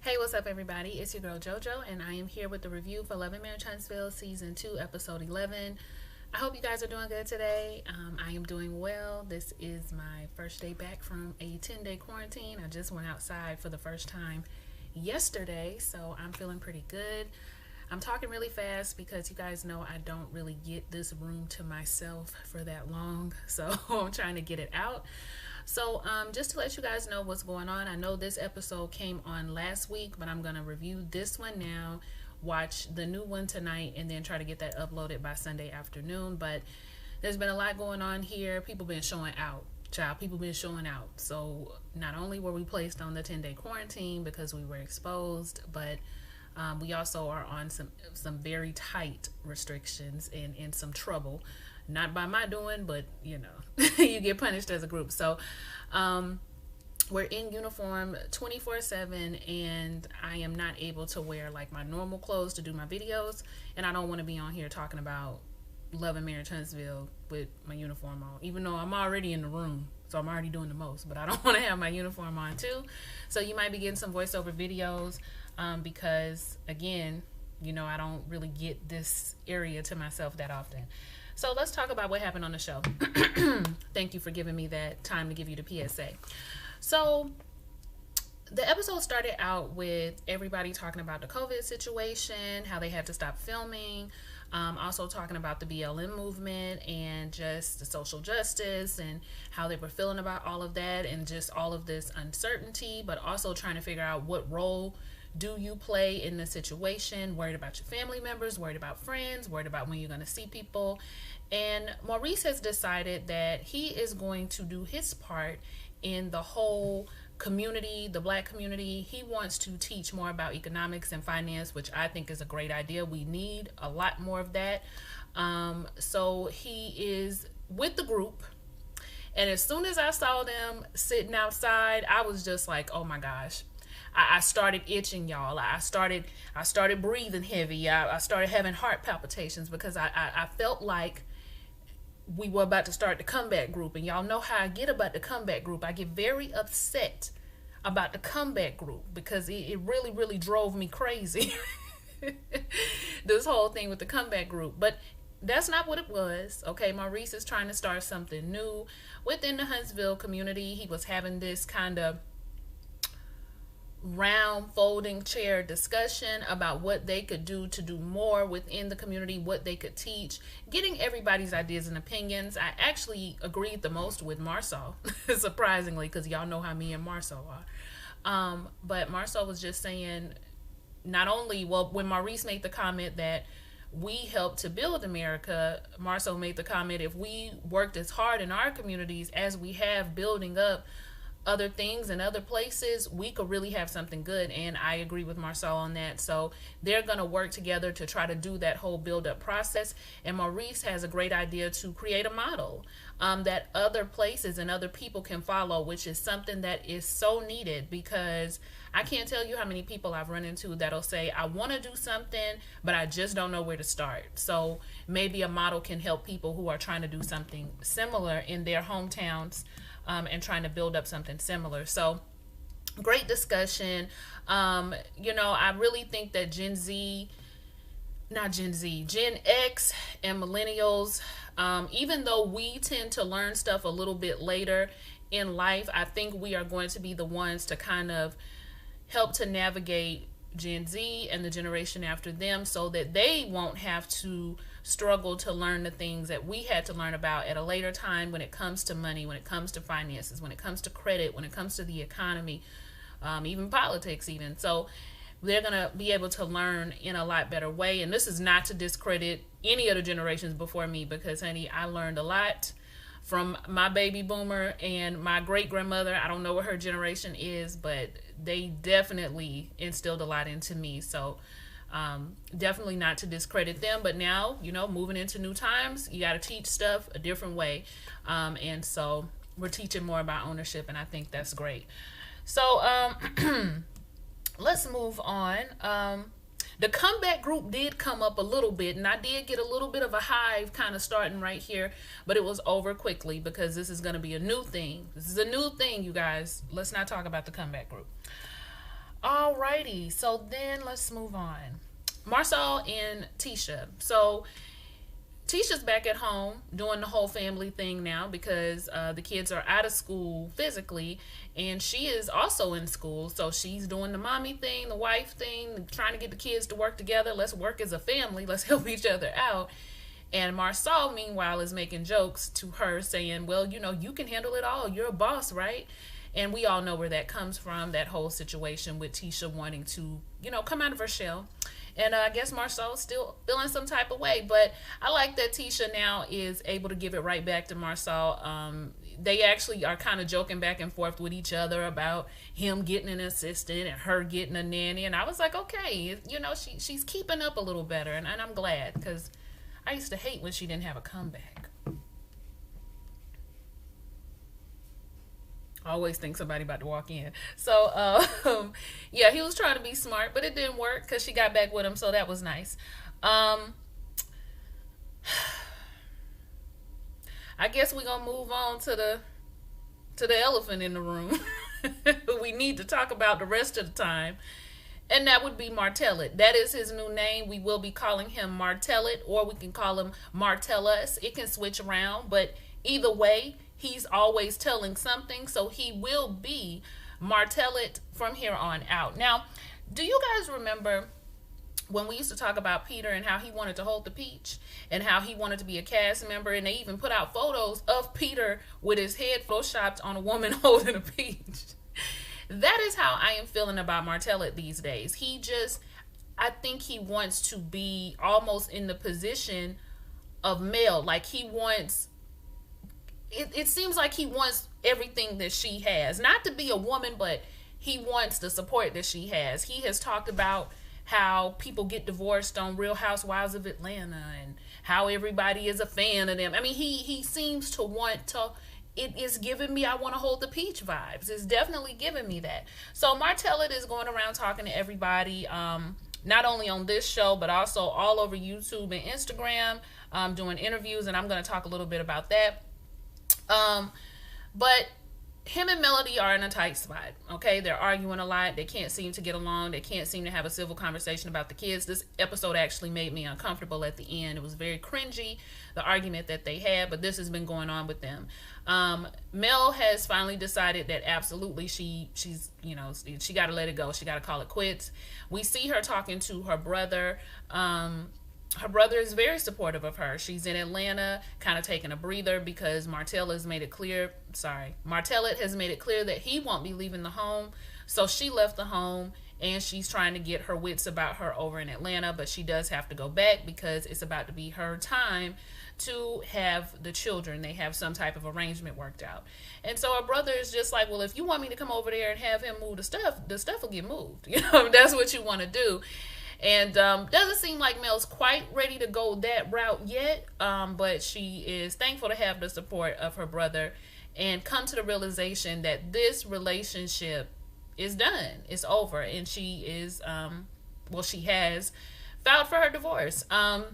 Hey, what's up, everybody? It's your girl JoJo, and I am here with the review for Love and Marriage Huntsville Season 2, Episode 11. I hope you guys are doing good today. I am doing well. This is my first day back from a 10-day quarantine. I just went outside for the first time yesterday, so I'm feeling pretty good. I'm talking really fast because you guys know I don't really get this room to myself for that long, so I'm trying to get it out. So just to let you guys know what's going on, I know this episode came on last week, but I'm going to review this one now, watch the new one tonight, and then try to get that uploaded by Sunday afternoon. But there's been a lot going on here. People been showing out. People been showing out. So not only were we placed on the 10-day quarantine because we were exposed, but we also are on some very tight restrictions and in some trouble. Not by my doing, but you know, you get punished as a group. So we're in uniform 24/7, and I am not able to wear like my normal clothes to do my videos, and I don't want to be on here talking about Love and Marriage Huntsville with my uniform on, even though I'm already in the room, so I'm already doing the most, but I don't want to have my uniform on too. So you might be getting some voiceover videos because again, you know, I don't really get this area to myself that often. So let's talk about what happened on the show. Thank you for giving me that time to give you the PSA. So the episode started out with everybody talking about the COVID situation, how they had to stop filming, also talking about the BLM movement and just the social justice and how they were feeling about all of that and just all of this uncertainty, but also trying to figure out what role do you play in the situation, worried about your family members, worried about friends, worried about when you're going to see people. And Maurice has decided that he is going to do his part in the whole community, the Black community. He wants to teach more about economics and finance, which I think is a great idea. We need a lot more of that. So he is with the group. And as soon as I saw them sitting outside, I was just like, oh my gosh. I started itching, y'all. I started breathing heavy. I started having heart palpitations because I felt like we were about to start the comeback group. And y'all know how I get about the comeback group. I get very upset about the comeback group because it really, really drove me crazy. This whole thing with the comeback group. But that's not what it was. Okay, Maurice is trying to start something new within the Huntsville community. He was having this kind of round folding chair discussion about what they could do to do more within the community, what they could teach, getting everybody's ideas and opinions. I actually agreed the most with Marcel, surprisingly, because y'all know how me and Marcel are. But Marcel was just saying, not only, well, when Maurice made the comment that we helped to build America, Marcel made the comment, if we worked as hard in our communities as we have building up other things in other places, we could really have something good. And I agree with Marcel on that. So they're going to work together to try to do that whole build-up process. And Maurice has a great idea to create a model that other places and other people can follow, which is something that is so needed, because I can't tell you how many people I've run into that'll say, I want to do something, but I just don't know where to start. So maybe a model can help people who are trying to do something similar in their hometowns and trying to build up something similar. So great discussion. You know, I really think that Gen X and millennials, even though we tend to learn stuff a little bit later in life, I think we are going to be the ones to kind of help to navigate Gen Z and the generation after them so that they won't have to struggle to learn the things that we had to learn about at a later time when it comes to money, when it comes to finances, when it comes to credit, when it comes to the economy, even politics even. So they're going to be able to learn in a lot better way. And this is not to discredit any of the generations before me, because, honey, I learned a lot from my baby boomer and my great grandmother. I don't know what her generation is, but they definitely instilled a lot into me. So definitely not to discredit them, but now, you know, moving into new times, you got to teach stuff a different way. And so we're teaching more about ownership, and I think that's great. So let's move on. The comeback group did come up a little bit, and I did get a little bit of a hive kind of starting right here, but it was over quickly because this is going to be a new thing. This is a new thing, you guys. Let's not talk about the comeback group. All right. Alrighty, so then let's move on. Marcel and Tisha. So Tisha's back at home doing the whole family thing now because the kids are out of school physically, and she is also in school. So she's doing the mommy thing, the wife thing, trying to get the kids to work together. Let's work as a family. Let's help each other out. And Marcel, meanwhile, is making jokes to her saying, well, you can handle it all. You're a boss, right? And we all know where that comes from, that whole situation with Tisha wanting to, come out of her shell. And I guess Marcel's still feeling some type of way. But I like that Tisha now is able to give it right back to Marcel. They actually are kind of joking back and forth with each other about him getting an assistant and her getting a nanny. And I was like, okay, she's keeping up a little better. And I'm glad, because I used to hate when she didn't have a comeback. I always think somebody about to walk in. So, yeah, he was trying to be smart, but it didn't work because she got back with him, so that was nice. I guess we're going to move on to the elephant in the room. We need to talk about the rest of the time, and that would be Martellit. That is his new name. We will be calling him Martellit, or we can call him Martellus. It can switch around, but either way, he's always telling something, so he will be Martellit from here on out. Now, do you guys remember when we used to talk about Peter and how he wanted to hold the peach and how he wanted to be a cast member, and they even put out photos of Peter with his head photoshopped on a woman holding a peach? That is how I am feeling about Martellit these days. I think he wants to be almost in the position of Mel. Like he wants... It seems like he wants everything that she has. Not to be a woman, but he wants the support that she has. He has talked about how people get divorced on Real Housewives of Atlanta and how everybody is a fan of them. I mean, he seems to want to... It is giving me I want to hold the peach vibes. It's definitely giving me that. So Martellid is going around talking to everybody, not only on this show, but also all over YouTube and Instagram, doing interviews, and I'm going to talk a little bit about that. But him and Melody are in a tight spot, okay? They're arguing a lot. They can't seem to get along. They can't seem to have a civil conversation about the kids. This episode actually made me uncomfortable at the end. It was very cringy, the argument that they had, but this has been going on with them. Mel has finally decided that absolutely she's she got to let it go. She got to call it quits. We see her talking to her brother. Her brother is very supportive of her. She's in Atlanta, kind of taking a breather because Martell has made it clear, Martellit has made it clear that he won't be leaving the home. So she left the home and she's trying to get her wits about her over in Atlanta, but she does have to go back because it's about to be her time to have the children. They have some type of arrangement worked out. And so her brother is just like, well, if you want me to come over there and have him move the stuff will get moved. If that's what you want to do. And doesn't seem like Mel's quite ready to go that route yet, but she is thankful to have the support of her brother and come to the realization that this relationship is done. It's over. And she is, she has filed for her divorce. I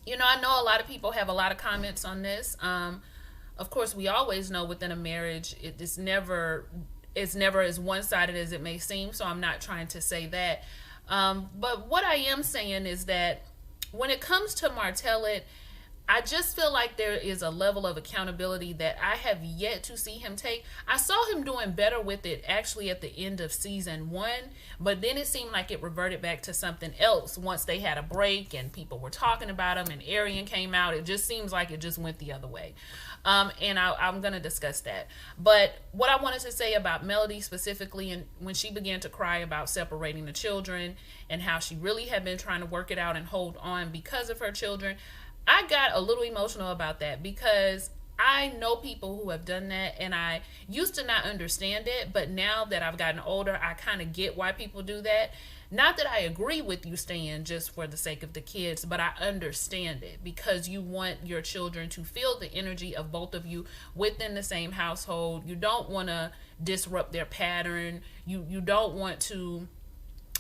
know a lot of people have a lot of comments on this. Of course, we always know within a marriage, it's never as one-sided as it may seem, so I'm not trying to say that. But what I am saying is that when it comes to Martellit, I just feel like there is a level of accountability that I have yet to see him take. I saw him doing better with it actually at the end of season 1, but then it seemed like it reverted back to something else once they had a break and people were talking about him and Arian came out. It just seems like it just went the other way. And I'm going to discuss that. But what I wanted to say about Melody specifically, and when she began to cry about separating the children and how she really had been trying to work it out and hold on because of her children, I got a little emotional about that because I know people who have done that, and I used to not understand it, but now that I've gotten older, I kind of get why people do that. Not that I agree with you staying just for the sake of the kids, but I understand it because you want your children to feel the energy of both of you within the same household. You don't want to disrupt their pattern. You don't want to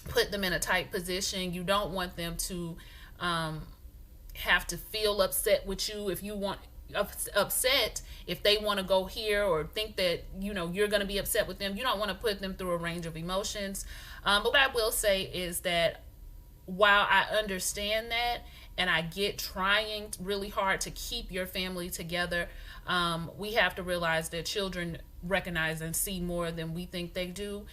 put them in a tight position. You don't want them to have to feel upset with you if you want upset if they want to go here or think that you're going to be upset with them. You don't want to put them through a range of emotions. But what I will say is that while I understand that and I get trying really hard to keep your family together, we have to realize that children recognize and see more than we think they do.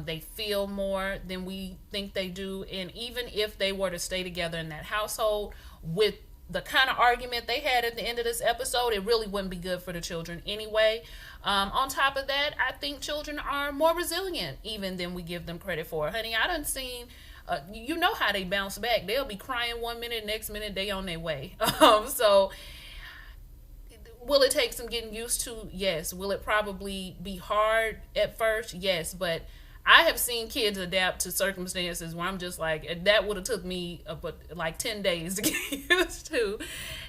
They feel more than we think they do. And even if they were to stay together in that household with the kind of argument they had at the end of this episode, it really wouldn't be good for the children anyway. On top of that, I think children are more resilient even than we give them credit for. Honey, I done seen, you know how they bounce back. They'll be crying one minute, next minute they on their way. So will it take some getting used to? Yes. Will it probably be hard at first? Yes. But I have seen kids adapt to circumstances where I'm just like, that would have took me like 10 days to get used to.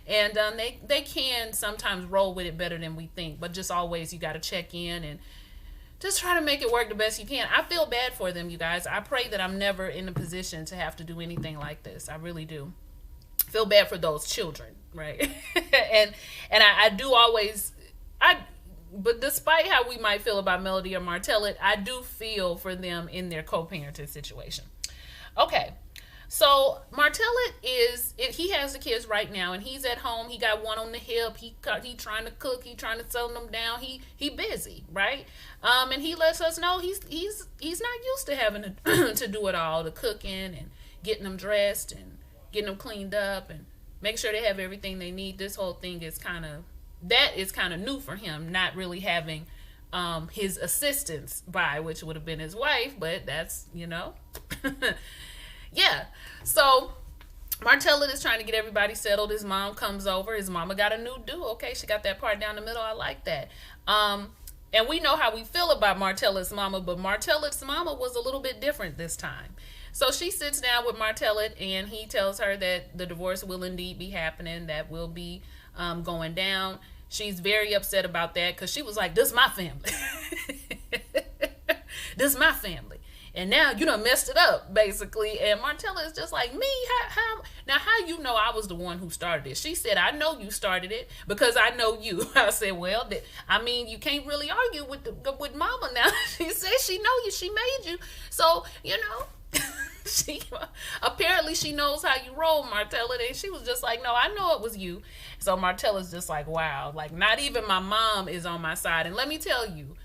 And they can sometimes roll with it better than we think. But just always you got to check in and just try to make it work the best you can. I feel bad for them, you guys. I pray that I'm never in a position to have to do anything like this. I really do. Feel bad for those children, right? and I do always, but despite how we might feel about Melody or Martellite, I do feel for them in their co-parenting situation. Okay, so Martellite he has the kids right now, and he's at home. He got one on the hip. He trying to cook. He trying to settle them down. He busy, right? And he lets us know he's not used to having to do it all, the cooking and getting them dressed and getting them cleaned up and make sure they have everything they need. This whole thing is kind of new for him, not really having his assistants by, which would have been his wife, but that's, yeah. So Martellite is trying to get everybody settled. His mom comes over. His mama got a new do. Okay, she got that part down the middle. I like that. And we know how we feel about Martellite's mama, but Martellite's mama was a little bit different this time. So she sits down with Martellite, and he tells her that the divorce will indeed be happening, that will be going down. She's very upset about that because she was like, this is my family. This is my family. And now you done messed it up, basically. And Martellite is just like, me? How you know I was the one who started it? She said, I know you started it because I know you. I said, well, you can't really argue with mama now. She said she know you. She made you. So, apparently she knows how you roll, Martellite, and she was just like, no, I know it was you. So Martella's just like, wow, like not even my mom is on my side. And let me tell you,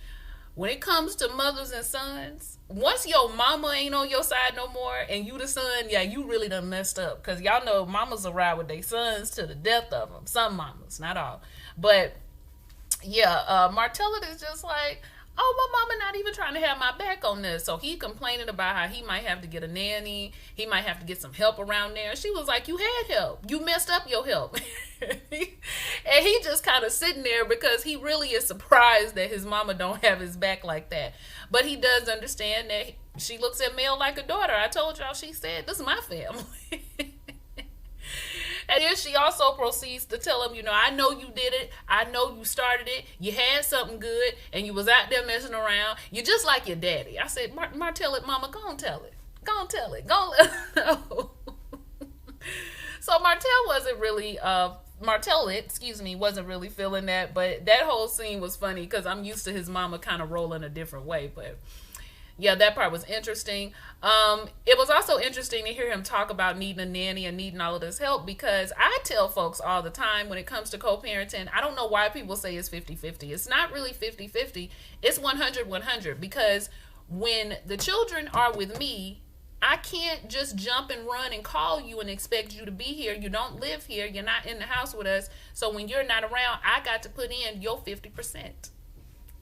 when it comes to mothers and sons, once your mama ain't on your side no more and you the son, yeah, you really done messed up, because y'all know mamas will ride with their sons to the death of them. Some mamas, not all. But yeah, Martellite is just like, oh, my mama not even trying to have my back on this. So he complaining about how he might have to get a nanny. He might have to get some help around there. She was like, you had help. You messed up your help. And he just kind of sitting there because he really is surprised that his mama don't have his back like that. But he does understand that she looks at Mel like a daughter. I told y'all, she said, this is my family. And then she also proceeds to tell him, I know you did it. I know you started it. You had something good, and you was out there messing around. You're just like your daddy. I said, Martellite, mama, go and tell it. Go and tell it. Go and let her know. So Martellite, wasn't really feeling that. But that whole scene was funny because I'm used to his mama kind of rolling a different way. But yeah, that part was interesting. It was also interesting to hear him talk about needing a nanny and needing all of this help, because I tell folks all the time when it comes to co-parenting, I don't know why people say it's 50-50. It's not really 50-50. It's 100-100, because when the children are with me, I can't just jump and run and call you and expect you to be here. You don't live here. You're not in the house with us. So when you're not around, I got to put in your 50%.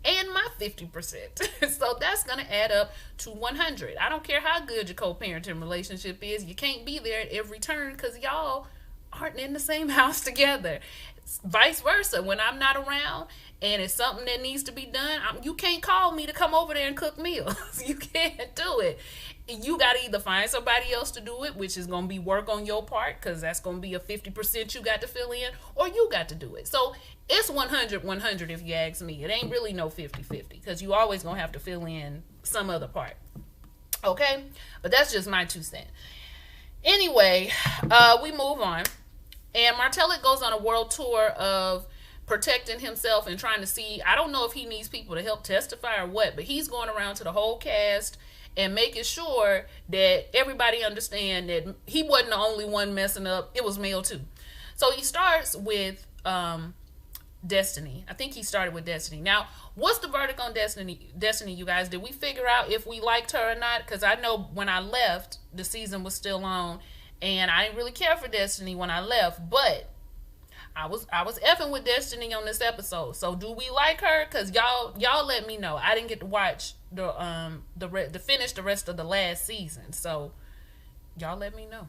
And my 50%. So that's going to add up to 100. I don't care how good your co-parenting relationship is. You can't be there at every turn because y'all aren't in the same house together. Vice versa. When I'm not around and it's something that needs to be done, you can't call me to come over there and cook meals. You can't do it. You got to either find somebody else to do it, which is going to be work on your part, because that's going to be a 50% you got to fill in, or you got to do it. So it's 100-100 if you ask me. It ain't really no 50-50, because you always going to have to fill in some other part. Okay? But that's just my 2 cents. Anyway, we move on. And Martellite goes on a world tour of protecting himself and trying to see, I don't know if he needs people to help testify or what, but he's going around to the whole cast and making sure that everybody understand that he wasn't the only one messing up. It was Mel too. So he starts with Destiny. I think he started with Destiny. Now, what's the verdict on Destiny, you guys? Did we figure out if we liked her or not? Because I know when I left, the season was still on, and I didn't really care for Destiny when I left, but I was effing with Destiny on this episode. So do we like her? Because y'all let me know. I didn't get to watch the finish the rest of the last season. So y'all let me know.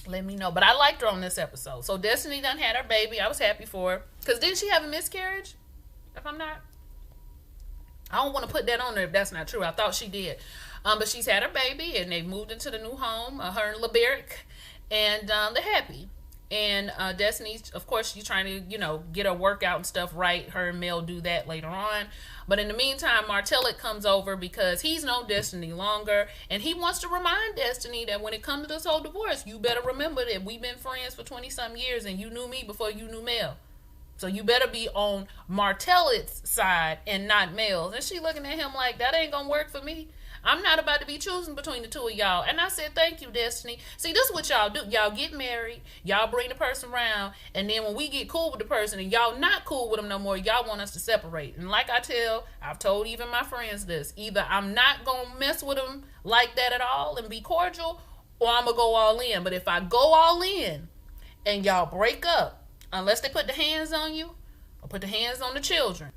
Let me know. But I liked her on this episode. So Destiny done had her baby. I was happy for her. Because didn't she have a miscarriage? If I'm not. I don't want to put that on there if that's not true. I thought she did. But she's had her baby and they've moved into the new home. Her and LeBerick. And they're happy. And Destiny, of course, she's trying to, get her workout and stuff right. Her and Mel do that later on. But in the meantime, MARTELLIT comes over because he's known Destiny longer. And he wants to remind Destiny that when it comes to this whole divorce, you better remember that we've been friends for 20-some years and you knew me before you knew Mel. So you better be on MARTELLIT's side and not Mel's. And she looking at him like, that ain't going to work for me. I'm not about to be choosing between the two of y'all. And I said, thank you, Destiny. See, this is what y'all do. Y'all get married. Y'all bring the person around. And then when we get cool with the person and y'all not cool with them no more, y'all want us to separate. And like I've told even my friends this. Either I'm not going to mess with them like that at all and be cordial, or I'm going to go all in. But if I go all in and y'all break up, unless they put the hands on you or put the hands on the children,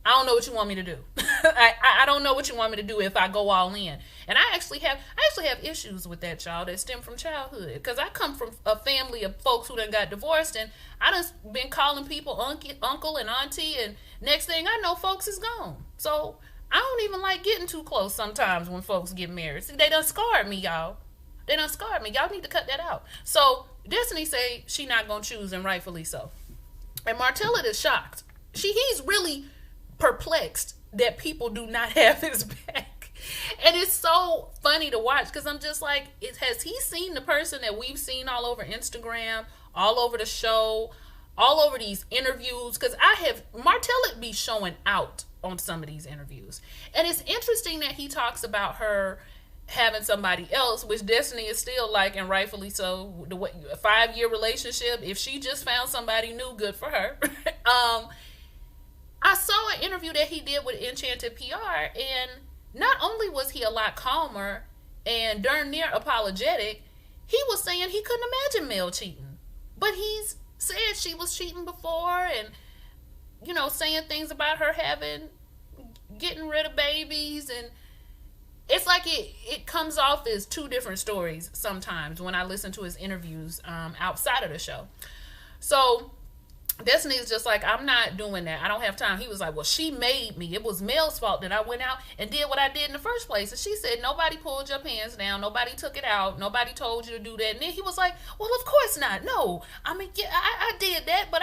I don't know what you want me to do. I don't know what you want me to do if I go all in. And I actually have issues with that, y'all, that stem from childhood. Because I come from a family of folks who done got divorced, and I done been calling people uncle and auntie, and next thing I know, folks is gone. So I don't even like getting too close sometimes when folks get married. See, they done scarred me, y'all. They done scarred me. Y'all need to cut that out. So Destiny say she not going to choose, and rightfully so. And MARTELLIT is shocked. He's really perplexed that people do not have his back. And it's so funny to watch because I'm just like, has he seen the person that we've seen all over Instagram, all over the show, all over these interviews? Because MARTELLIT be showing out on some of these interviews. And it's interesting that he talks about her having somebody else, which Destiny is still like, and rightfully so, a 5-year relationship. If she just found somebody new, good for her. I saw an interview that he did with Enchanted PR, and not only was he a lot calmer and darn near apologetic, he was saying he couldn't imagine Mel cheating. But he's said she was cheating before and, saying things about her getting rid of babies. And it's like it comes off as two different stories sometimes when I listen to his interviews outside of the show. So Destiny is just like, I'm not doing that. I don't have time. He was like, well, she made me. It was Mel's fault that I went out and did what I did in the first place. And she said, nobody pulled your pants down. Nobody took it out. Nobody told you to do that. And then he was like, well, of course not. No, I mean, yeah, I did that. But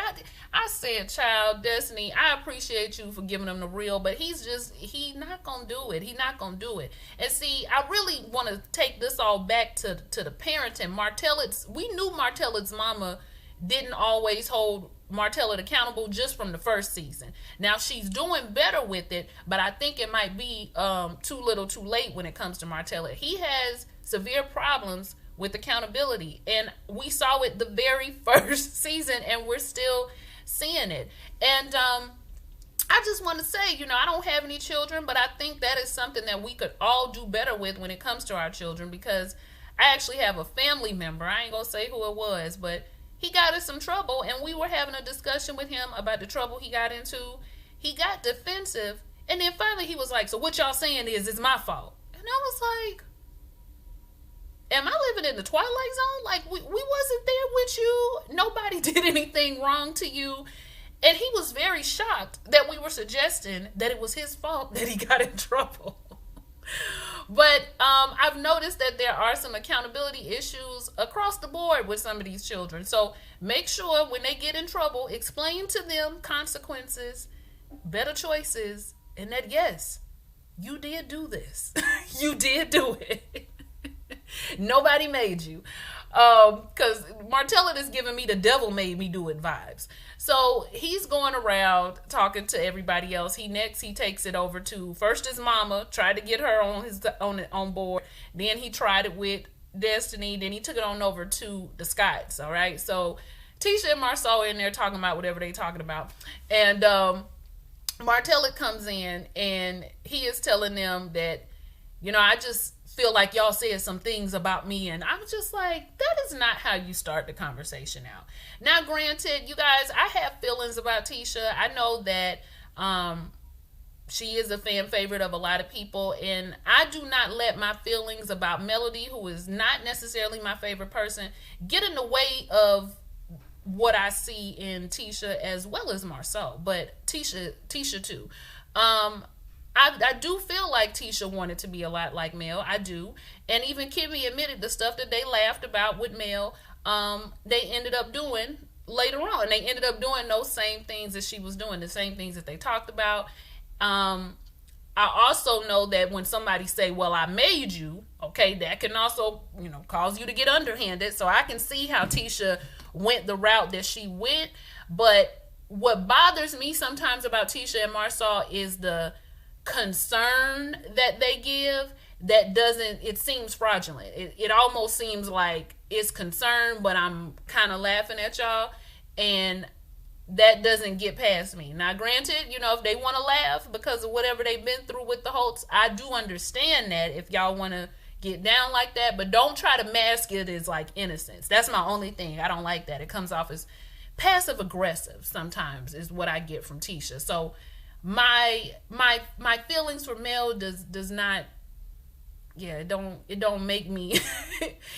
I said, child, Destiny, I appreciate you for giving him the real, but he not going to do it. He not going to do it. And see, I really want to take this all back to the parenting. We knew Martellit's mama didn't always hold MARTELLIT accountable just from the first season. Now she's doing better with it, but I think it might be too little too late when it comes to MARTELLIT. He has severe problems with accountability, and we saw it the very first season, and we're still seeing it. And I just want to say, I don't have any children, but I think that is something that we could all do better with when it comes to our children, because I actually have a family member, I ain't gonna say who it was, but he got in some trouble, and we were having a discussion with him about the trouble he got into. He got defensive, and then finally he was like, so what y'all saying is it's my fault. And I was like, am I living in the Twilight Zone? Like, we wasn't there with you. Nobody did anything wrong to you. And he was very shocked that we were suggesting that it was his fault that he got in trouble. But I've noticed that there are some accountability issues across the board with some of these children. So make sure when they get in trouble, explain to them consequences, better choices, and that, yes, you did do this. You did do it. Nobody made you. Because MARTELLIT is giving me the devil made me do it vibes. So he's going around talking to everybody else. He takes it over to first his mama, tried to get her on board. Then he tried it with Destiny. Then he took it on over to the Scotts. All right. So Tisha and Marcel are in there talking about whatever they talking about, and MARTELLIT comes in and he is telling them that, I just feel like y'all said some things about me, and I was just like, that is not how you start the conversation out. Now, granted, you guys, I have feelings about Tisha. I know that she is a fan favorite of a lot of people, and I do not let my feelings about Melody, who is not necessarily my favorite person, get in the way of what I see in Tisha as well as Marcel, but Tisha too. I do feel like Tisha wanted to be a lot like Mel. I do. And even Kimmy admitted the stuff that they laughed about with Mel, they ended up doing later on. They ended up doing those same things that she was doing, the same things that they talked about. I also know that when somebody say, well, I made you, okay, that can also, cause you to get underhanded. So I can see how Tisha went the route that she went. But what bothers me sometimes about Tisha and Marcel is the concern that they give that it seems fraudulent. It almost seems like it's concern, but I'm kind of laughing at y'all, and that doesn't get past me. Now, granted, if they want to laugh because of whatever they've been through with the Holtz, I do understand that if y'all want to get down like that, but don't try to mask it as like innocence. That's my only thing. I don't like that. It comes off as passive aggressive sometimes is what I get from Tisha. So my feelings for Mel does not, it don't make me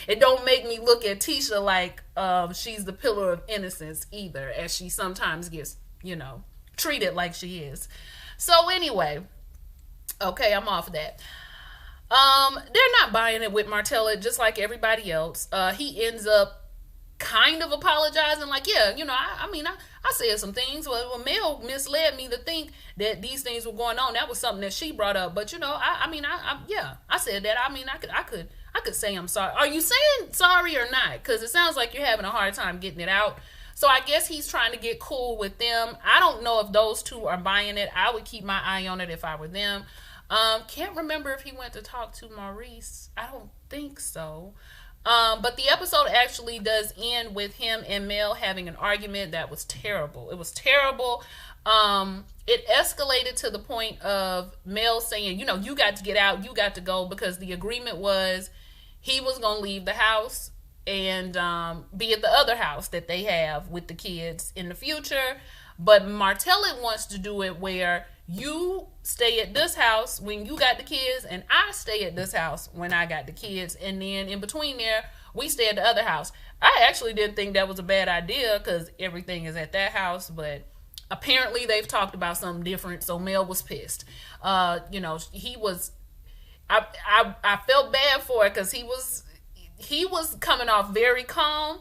it don't make me look at Tisha like she's the pillar of innocence either, as she sometimes gets treated like she is. So anyway, okay, I'm off that. They're not buying it with MARTELLIT, just like everybody else. He ends up kind of apologizing, like, I said some things. Well, Mel misled me to think that these things were going on. That was something that she brought up. But I said that. I could say I'm sorry. Are you saying sorry or not? Because it sounds like you're having a hard time getting it out. So I guess he's trying to get cool with them. I don't know if those two are buying it. I would keep my eye on it if I were them. Can't remember if he went to talk to Maurice. I don't think so. But the episode actually does end with him and Mel having an argument that was terrible. It was terrible. It escalated to the point of Mel saying, you got to get out, you got to go, because the agreement was he was going to leave the house and be at the other house that they have with the kids in the future. But MARTELLIT wants to do it where you stay at this house when you got the kids, and I stay at this house when I got the kids, and then in between there, we stay at the other house. I actually didn't think that was a bad idea because everything is at that house, but apparently they've talked about something different, so Mel was pissed. He was, I felt bad for it because he was coming off very calm,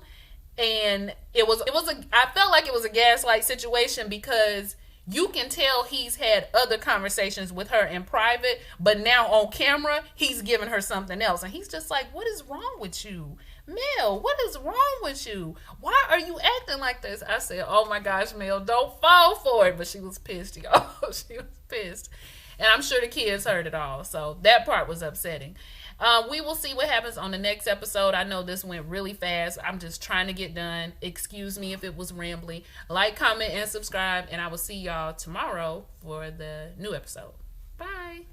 and I felt like it was a gaslight situation because you can tell he's had other conversations with her in private, but now on camera, he's giving her something else. And he's just like, what is wrong with you? Mel, what is wrong with you? Why are you acting like this? I said, oh my gosh, Mel, don't fall for it. But she was pissed, y'all. She was pissed. And I'm sure the kids heard it all. So that part was upsetting. We will see what happens on the next episode. I know this went really fast. I'm just trying to get done. Excuse me if it was rambly. Like, comment, and subscribe. And I will see y'all tomorrow for the new episode. Bye.